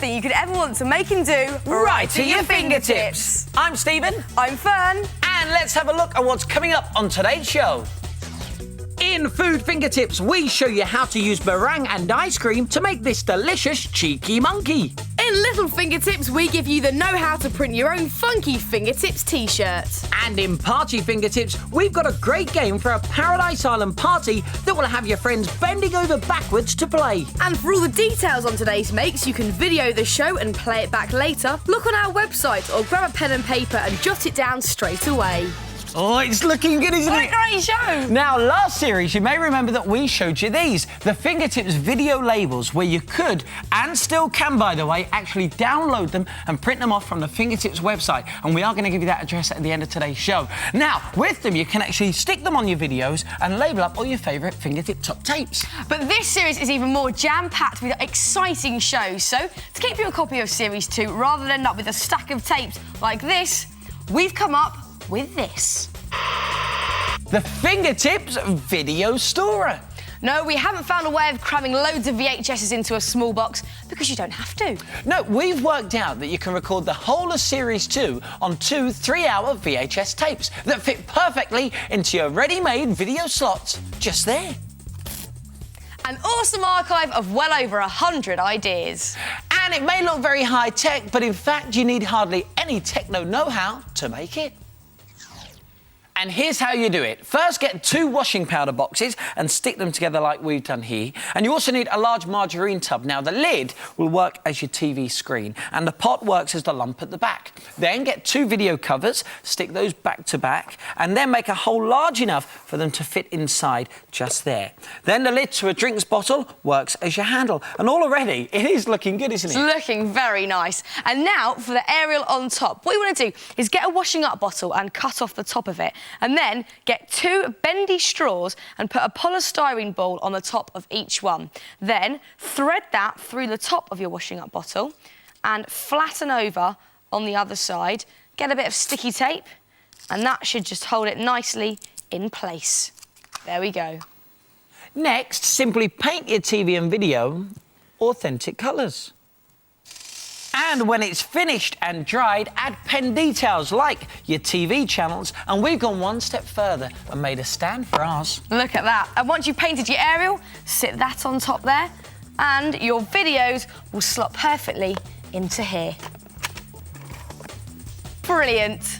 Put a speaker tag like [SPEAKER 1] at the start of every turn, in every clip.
[SPEAKER 1] everything you could ever want to make and do
[SPEAKER 2] right to your fingertips. I'm Stephen.
[SPEAKER 1] I'm Fern.
[SPEAKER 2] And let's have a look at what's coming up on today's show. In Food Fingertips, we show you how to use meringue and ice cream to make this delicious cheeky monkey.
[SPEAKER 1] In Little Fingertips, we give you the know-how to print your own funky fingertips t-shirt.
[SPEAKER 2] And in Party Fingertips, we've got a great game for a Paradise Island party that will have your friends bending over backwards to play.
[SPEAKER 1] And for all the details on today's makes, you can video the show and play it back later. Look on our website or grab a pen and paper and jot it down straight away.
[SPEAKER 2] Oh, it's looking good, isn't it?
[SPEAKER 1] What a great show!
[SPEAKER 2] Now, last series, you may remember that we showed you these, the Fingertips video labels, where you could, and still can, by the way, actually download them and print them off from the Fingertips website. And we are going to give you that address at the end of today's show. Now, with them, you can actually stick them on your videos and label up all your favourite Fingertip top tapes.
[SPEAKER 1] But this series is even more jam-packed with exciting shows. So, to keep you a copy of Series 2, rather than end up with a stack of tapes like this, we've come up with this.
[SPEAKER 2] The Fingertips Video Storer.
[SPEAKER 1] No, we haven't found a way of cramming loads of VHSs into a small box because you don't have to.
[SPEAKER 2] No, we've worked out that you can record the whole of Series 2 on 2 3-hour VHS tapes that fit perfectly into your ready-made video slots just there.
[SPEAKER 1] An awesome archive of well over 100 ideas.
[SPEAKER 2] And it may look very high-tech, but in fact you need hardly any techno know-how to make it. And here's how you do it. First, get 2 washing powder boxes and stick them together like we've done here. And you also need a large margarine tub. Now, the lid will work as your TV screen, and the pot works as the lump at the back. Then get 2 video covers, stick those back to back, and then make a hole large enough for them to fit inside just there. Then the lid to a drinks bottle works as your handle. And already, it is looking good, isn't it?
[SPEAKER 1] It's looking very nice. And now, for the aerial on top, what you want to do is get a washing up bottle and cut off the top of it. And then get 2 bendy straws and put a polystyrene ball on the top of each one. Then thread that through the top of your washing up bottle and flatten over on the other side. Get a bit of sticky tape and that should just hold it nicely in place. There we go.
[SPEAKER 2] Next, simply paint your TV and video authentic colours. And when it's finished and dried, add pen details like your TV channels. And we've gone one step further and made a stand for ours.
[SPEAKER 1] Look at that. And once you've painted your aerial, sit that on top there, and your videos will slot perfectly into here. Brilliant.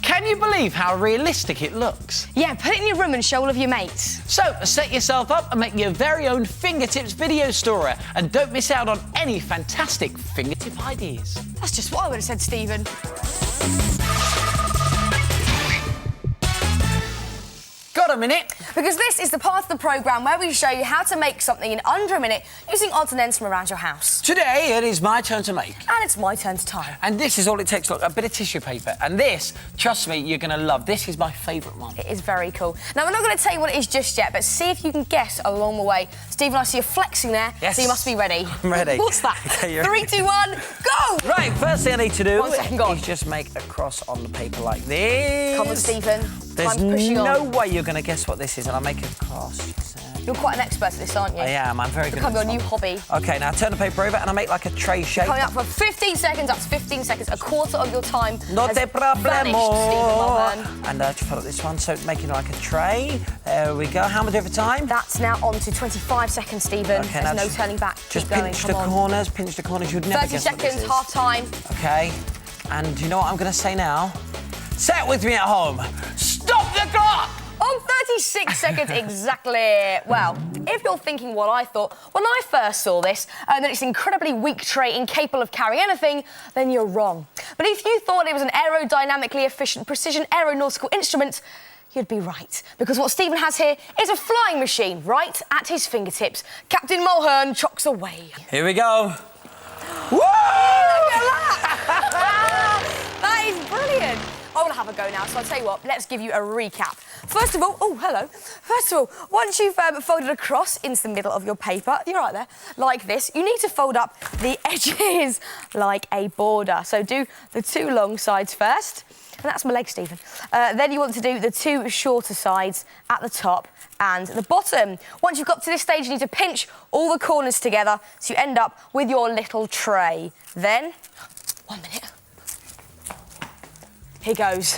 [SPEAKER 2] Can you believe how realistic it looks?
[SPEAKER 1] Yeah, put it in your room and show all of your mates.
[SPEAKER 2] So, set yourself up and make your very own Fingertips video storer. And don't miss out on any fantastic fingertip ideas.
[SPEAKER 1] That's just what I would have said, Stephen.
[SPEAKER 2] Got a minute?
[SPEAKER 1] Because this is the part of the programme where we show you how to make something in under a minute using odds and ends from around your house.
[SPEAKER 2] Today, it is my turn to make.
[SPEAKER 1] And it's my turn to tie.
[SPEAKER 2] And this is all it takes, look, a bit of tissue paper. And this, trust me, you're going to love. This is my favourite one.
[SPEAKER 1] It is very cool. Now, we're not going to tell you what it is just yet, but see if you can guess along the way. Stephen, I see you flexing there,
[SPEAKER 2] yes.
[SPEAKER 1] So you must be ready.
[SPEAKER 2] I'm ready.
[SPEAKER 1] What's that?
[SPEAKER 2] Okay,
[SPEAKER 1] 3, 2, 1, go!
[SPEAKER 2] Right, first thing I need to do
[SPEAKER 1] 1 second, go on.
[SPEAKER 2] is just make a cross on the paper like this.
[SPEAKER 1] Come on, Stephen.
[SPEAKER 2] There's
[SPEAKER 1] Time's pushing
[SPEAKER 2] no
[SPEAKER 1] on.
[SPEAKER 2] way you're going to guess what this is, and I'll make a cross.
[SPEAKER 1] You're quite an expert at this, aren't you?
[SPEAKER 2] I am. I'm very good at
[SPEAKER 1] Become
[SPEAKER 2] this
[SPEAKER 1] your new
[SPEAKER 2] one.
[SPEAKER 1] hobby.
[SPEAKER 2] OK, now turn the paper over and I make like a tray shape.
[SPEAKER 1] Coming up for 15 seconds. That's 15 seconds. A quarter of your time
[SPEAKER 2] No
[SPEAKER 1] has
[SPEAKER 2] te
[SPEAKER 1] vanished, Stephen
[SPEAKER 2] problemo.
[SPEAKER 1] Mulhern.
[SPEAKER 2] And just put up this one, so making like a tray. There we go. How much over time?
[SPEAKER 1] That's now on to 25 seconds, Stephen.
[SPEAKER 2] Okay,
[SPEAKER 1] There's
[SPEAKER 2] now
[SPEAKER 1] no turning back.
[SPEAKER 2] Just
[SPEAKER 1] Keep going.
[SPEAKER 2] pinch
[SPEAKER 1] Come
[SPEAKER 2] the
[SPEAKER 1] on.
[SPEAKER 2] corners. Pinch the corners. You'd never
[SPEAKER 1] 30
[SPEAKER 2] guess what this
[SPEAKER 1] seconds,
[SPEAKER 2] is.
[SPEAKER 1] half time.
[SPEAKER 2] OK. And do you know what I'm going to say now? Say it with me at home. Stop the clock!
[SPEAKER 1] On 36 seconds exactly. Well, if you're thinking what I thought when I first saw this, that it's an incredibly weak tray incapable of carrying anything, then you're wrong. But if you thought it was an aerodynamically efficient precision aeronautical instrument, you'd be right. Because what Stephen has here is a flying machine right at his fingertips. Captain Mulhern chocks away.
[SPEAKER 2] Here we go. Woo!
[SPEAKER 1] Look at that! That is brilliant. I'll have a go now, so I'll tell you what, let's give you a recap. First of all, oh, hello. First of all, once you've folded across into the middle of your paper, you're right there, like this, you need to fold up the edges like a border. So do the two long sides first. And that's my leg, Stephen. Then you want to do the two shorter sides at the top and the bottom. Once you've got to this stage, you need to pinch all the corners together so you end up with your little tray. Then, 1 minute. Here goes.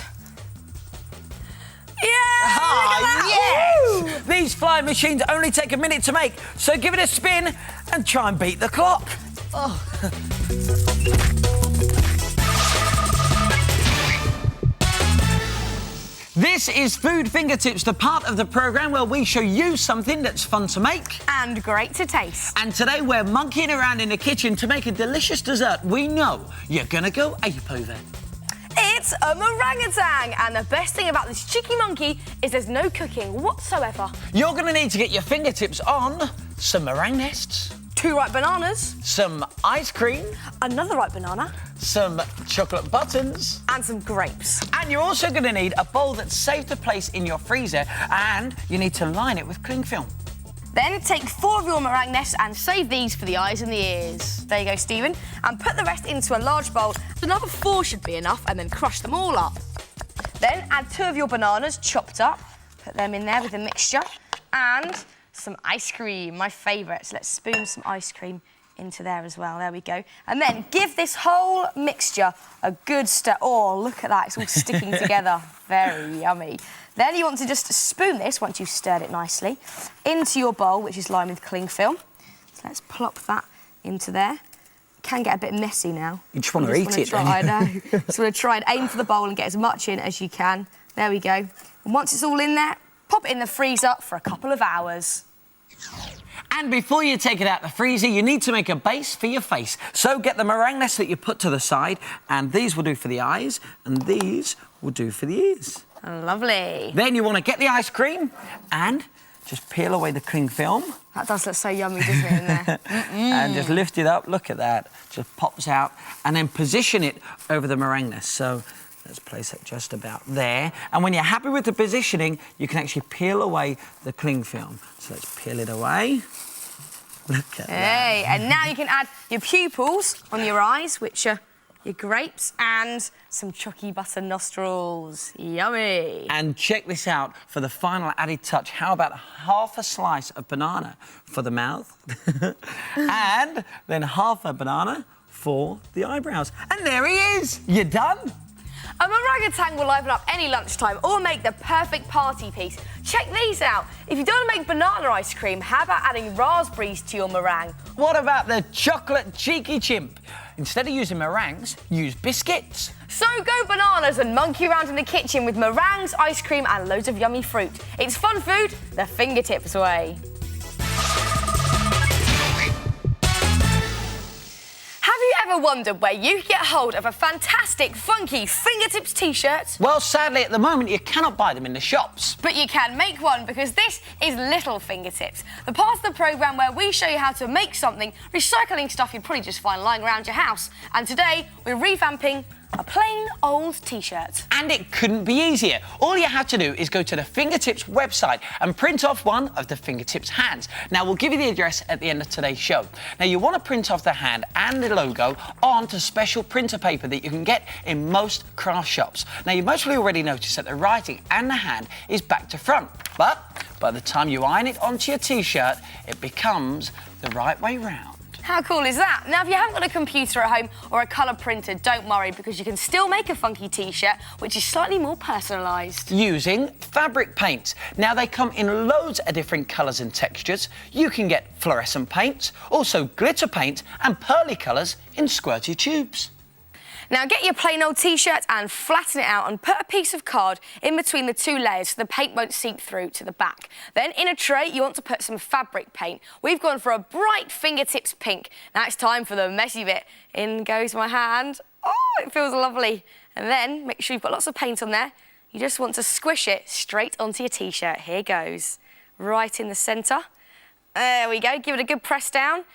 [SPEAKER 1] Yeah!
[SPEAKER 2] Yes! These flying machines only take a minute to make, so give it a spin and try and beat the clock. Oh. This is Food Fingertips, the part of the programme where we show you something that's fun to make.
[SPEAKER 1] And great to taste.
[SPEAKER 2] And today we're monkeying around in the kitchen to make a delicious dessert we know you're going to go ape over.
[SPEAKER 1] It's a meringue, and the best thing about this cheeky monkey is there's no cooking whatsoever.
[SPEAKER 2] You're going to need to get your fingertips on some meringue nests,
[SPEAKER 1] 2 ripe bananas,
[SPEAKER 2] some ice cream,
[SPEAKER 1] another ripe banana,
[SPEAKER 2] some chocolate buttons,
[SPEAKER 1] and some grapes.
[SPEAKER 2] and you're also going to need a bowl that's safe to place in your freezer, and you need to line it with cling film.
[SPEAKER 1] Then take 4 of your meringue nests and save these for the eyes and the ears. There you go, Stephen. And put the rest into a large bowl. Another 4 should be enough, and then crush them all up. Then add 2 of your bananas chopped up. Put them in there with the mixture. And some ice cream, my favourite. So let's spoon some ice cream into there as well. There we go. And then give this whole mixture a good stir. Oh, look at that. It's all sticking together. Very yummy. Then you want to just spoon this, once you've stirred it nicely, into your bowl, which is lined with cling film. So let's plop that into there. It can get a bit messy now.
[SPEAKER 2] You just want to eat it,
[SPEAKER 1] I know. Just want to try and aim for the bowl and get as much in as you can. There we go. And once it's all in there, pop it in the freezer for a couple of hours.
[SPEAKER 2] And before you take it out the freezer, you need to make a base for your face. So get the meringue nest that you put to the side, and these will do for the eyes, and these will do for the ears.
[SPEAKER 1] Lovely.
[SPEAKER 2] Then you want to get the ice cream and just peel away the cling film.
[SPEAKER 1] That does look so yummy, doesn't it, in there?
[SPEAKER 2] And just lift it up. Look at that. Just pops out. And then position it over the meringue nest. So let's place it just about there. And when you're happy with the positioning, you can actually peel away the cling film. So let's peel it away. Look at that.
[SPEAKER 1] Hey, and now you can add your pupils on your eyes, which are your grapes, and some chalky butter nostrils. Yummy.
[SPEAKER 2] And check this out for the final added touch. How about half a slice of banana for the mouth? And then half a banana for the eyebrows. And there he is. You're done.
[SPEAKER 1] A meringue will liven up any lunchtime or make the perfect party piece. Check these out. If you don't want to make banana ice cream, how about adding raspberries to your meringue?
[SPEAKER 2] What about the chocolate cheeky chimp? Instead of using meringues, use biscuits.
[SPEAKER 1] So go bananas and monkey around in the kitchen with meringues, ice cream and loads of yummy fruit. It's fun food the fingertips way. Have you ever wondered where you can get hold of a fantastic, funky fingertips t-shirt?
[SPEAKER 2] Well, sadly, at the moment, you cannot buy them in the shops.
[SPEAKER 1] But you can make one, because this is Little Fingertips, the part of the programme where we show you how to make something, recycling stuff you'd probably just find lying around your house. And today, we're revamping a plain old t-shirt.
[SPEAKER 2] And it couldn't be easier. All you have to do is go to the Fingertips website and print off one of the Fingertips hands. Now, we'll give you the address at the end of today's show. Now, you want to print off the hand and the logo onto special printer paper that you can get in most craft shops. Now, you've mostly already noticed that the writing and the hand is back to front. But by the time you iron it onto your t-shirt, it becomes the right way round.
[SPEAKER 1] How cool is that? Now, if you haven't got a computer at home or a colour printer, don't worry, because you can still make a funky t-shirt, which is slightly more personalised.
[SPEAKER 2] Using fabric paints. Now, they come in loads of different colours and textures. You can get fluorescent paints, also glitter paint and pearly colours in squirty tubes.
[SPEAKER 1] Now get your plain old t-shirt and flatten it out and put a piece of card in between the 2 layers so the paint won't seep through to the back. Then in a tray you want to put some fabric paint. We've gone for a bright fingertips pink. Now it's time for the messy bit. In goes my hand. Oh, it feels lovely. And then make sure you've got lots of paint on there. You just want to squish it straight onto your t-shirt. Here goes. Right in the centre. There we go. Give it a good press down.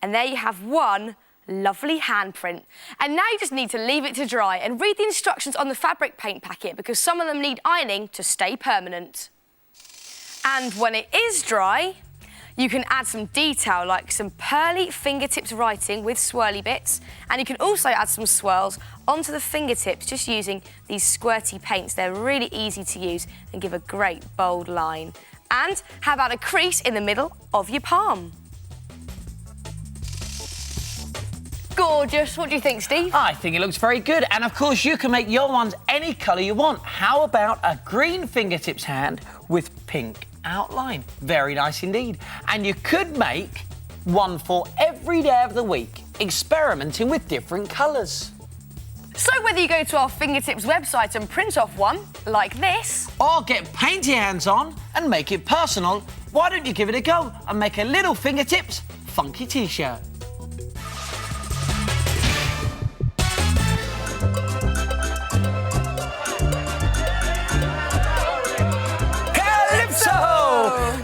[SPEAKER 1] And there you have one lovely handprint. And now you just need to leave it to dry and read the instructions on the fabric paint packet because some of them need ironing to stay permanent. And when it is dry, you can add some detail like some pearly fingertips writing with swirly bits, and you can also add some swirls onto the fingertips just using these squirty paints. They're really easy to use and give a great bold line. And how about a crease in the middle of your palm? Gorgeous. What do you think, Steve?
[SPEAKER 2] I think it looks very good. And of course, you can make your ones any colour you want. How about a green fingertips hand with pink outline? Very nice indeed. And you could make one for every day of the week, experimenting with different colours.
[SPEAKER 1] So whether you go to our Fingertips website and print off one, like this,
[SPEAKER 2] or get paint your hands on and make it personal, why don't you give it a go and make a little fingertips funky t-shirt?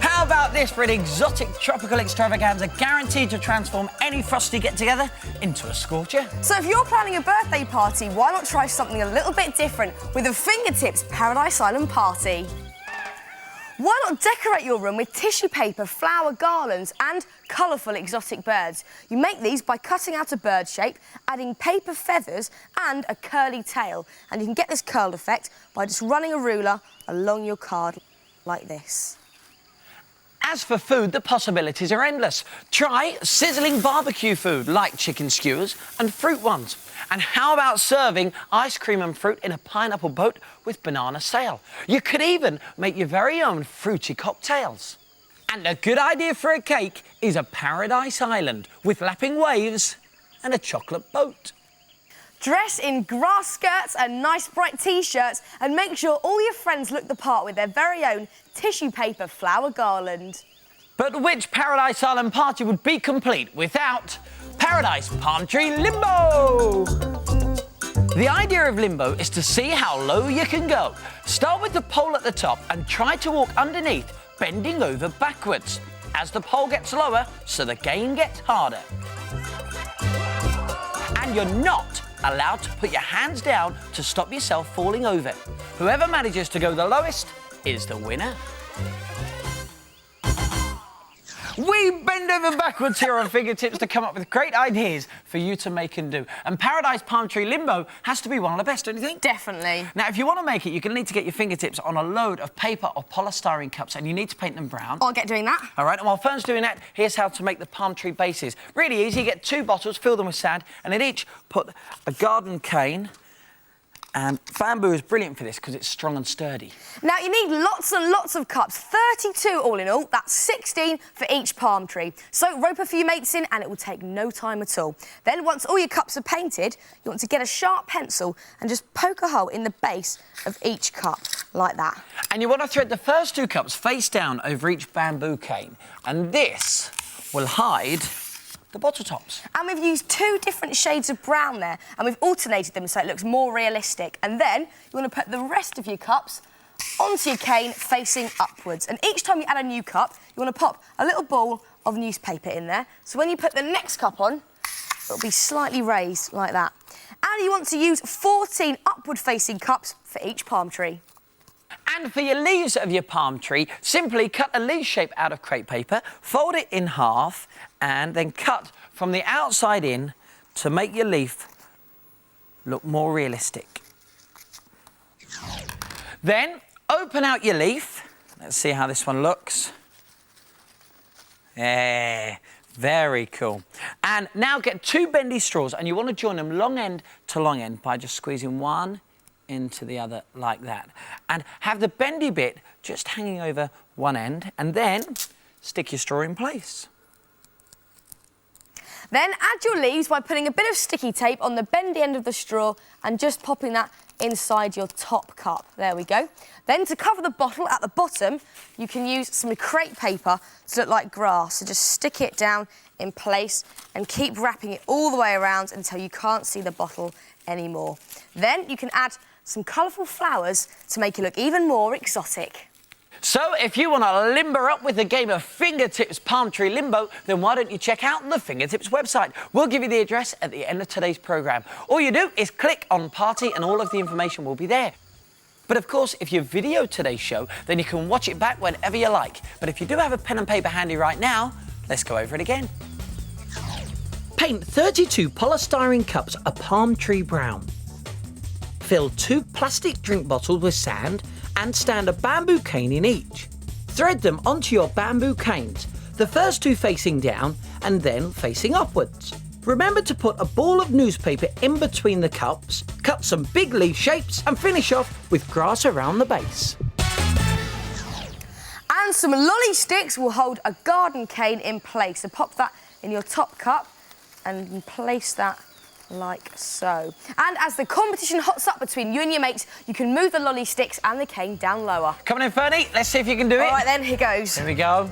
[SPEAKER 2] How about this for an exotic tropical extravaganza guaranteed to transform any frosty get-together into a scorcher?
[SPEAKER 1] So if you're planning a birthday party, why not try something a little bit different with a Fingertips Paradise Island party? Why not decorate your room with tissue paper, flower garlands and colourful exotic birds? You make these by cutting out a bird shape, adding paper feathers and a curly tail. And you can get this curled effect by just running a ruler along your card like this.
[SPEAKER 2] As for food, the possibilities are endless. Try sizzling barbecue food like chicken skewers and fruit ones. And how about serving ice cream and fruit in a pineapple boat with banana sail? You could even make your very own fruity cocktails. And a good idea for a cake is a paradise island with lapping waves and a chocolate boat.
[SPEAKER 1] Dress in grass skirts and nice bright t-shirts and make sure all your friends look the part with their very own tissue paper flower garland.
[SPEAKER 2] But which Paradise Island party would be complete without Paradise Palm Tree Limbo? The idea of limbo is to see how low you can go. Start with the pole at the top and try to walk underneath, bending over backwards. As the pole gets lower, so the game gets harder. And you're not allowed to put your hands down to stop yourself falling over. Whoever manages to go the lowest is the winner. We bend over backwards here on Fingertips to come up with great ideas for you to make and do. And Paradise Palm Tree Limbo has to be one of the best, don't you think?
[SPEAKER 1] Definitely.
[SPEAKER 2] Now, if you want to make it, you're going to need to get your fingertips on a load of paper or polystyrene cups, and you need to paint them brown.
[SPEAKER 1] I'll get doing that.
[SPEAKER 2] All right, and while Fern's doing that, here's how to make the palm tree bases. Really easy. You get 2 bottles, fill them with sand, and in each put a garden cane. And bamboo is brilliant for this because it's strong and sturdy.
[SPEAKER 1] Now, you need lots and lots of cups, 32 all in all. That's 16 for each palm tree. So rope a few mates in and it will take no time at all. Then once all your cups are painted, you want to get a sharp pencil and just poke a hole in the base of each cup, like that.
[SPEAKER 2] And you want to thread the first 2 cups face down over each bamboo cane. And this will hide the bottle tops.
[SPEAKER 1] And we've used 2 different shades of brown there, and we've alternated them so it looks more realistic. And then you want to put the rest of your cups onto your cane facing upwards. And each time you add a new cup, you want to pop a little ball of newspaper in there. So when you put the next cup on, it'll be slightly raised like that. And you want to use 14 upward-facing cups for each palm tree.
[SPEAKER 2] And for your leaves of your palm tree, simply cut a leaf shape out of crepe paper, fold it in half, and then cut from the outside in to make your leaf look more realistic. Then open out your leaf. Let's see how this one looks. Yeah, very cool. And now get 2 bendy straws, and you want to join them long end to long end by just squeezing one into the other like that. And have the bendy bit just hanging over one end, and then stick your straw in place.
[SPEAKER 1] Then add your leaves by putting a bit of sticky tape on the bendy end of the straw and just popping that inside your top cup. There we go. Then to cover the bottle at the bottom, you can use some crepe paper to look like grass. So just stick it down in place and keep wrapping it all the way around until you can't see the bottle anymore. Then you can add some colourful flowers to make it look even more exotic.
[SPEAKER 2] So if you want to limber up with the game of fingertips palm tree limbo, then why don't you check out the Fingertips website? We'll give you the address at the end of today's programme. All you do is click on Party and all of the information will be there. But of course, if you've videoed today's show, then you can watch it back whenever you like. But if you do have a pen and paper handy right now, let's go over it again. Paint 32 polystyrene cups a palm tree brown. Fill 2 plastic drink bottles with sand and stand a bamboo cane in each. Thread them onto your bamboo canes, the first 2 facing down and then facing upwards. Remember to put a ball of newspaper in between the cups, cut some big leaf shapes and finish off with grass around the base.
[SPEAKER 1] And some lolly sticks will hold a garden cane in place. So pop that in your top cup and place that like so. And as the competition hots up between you and your mates, you can move the lolly sticks and the cane down lower.
[SPEAKER 2] Come on in, Fernie. Let's see if you can do it.
[SPEAKER 1] All right, then, here goes.
[SPEAKER 2] Here we go.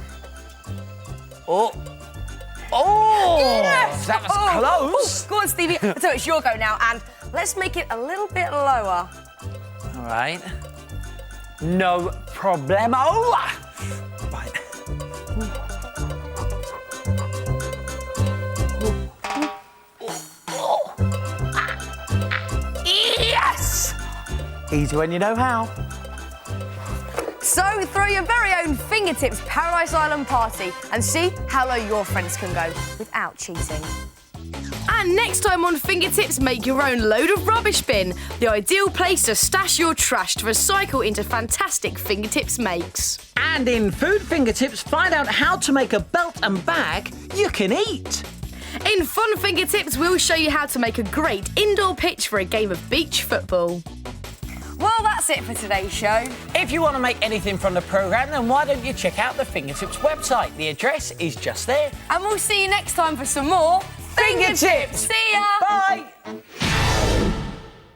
[SPEAKER 2] Oh. Oh!
[SPEAKER 1] Yes!
[SPEAKER 2] That was close.
[SPEAKER 1] Oh, go on, Stevie. So it's your go now, and let's make it a little bit lower.
[SPEAKER 2] All right. No problemo. Right. Yes! Easy when you know how.
[SPEAKER 1] So throw your very own Fingertips Paradise Island party and see how low your friends can go without cheating. And next time on Fingertips, make your own load of rubbish bin, the ideal place to stash your trash to recycle into fantastic Fingertips makes.
[SPEAKER 2] And in Food Fingertips, find out how to make a belt and bag you can eat.
[SPEAKER 1] In Fun Fingertips, we'll show you how to make a great indoor pitch for a game of beach football. Well, that's it for today's show.
[SPEAKER 2] If you want to make anything from the programme, then why don't you check out the Fingertips website? The address is just there.
[SPEAKER 1] And we'll see you next time for some more
[SPEAKER 2] Fingertips!
[SPEAKER 1] See ya!
[SPEAKER 2] Bye!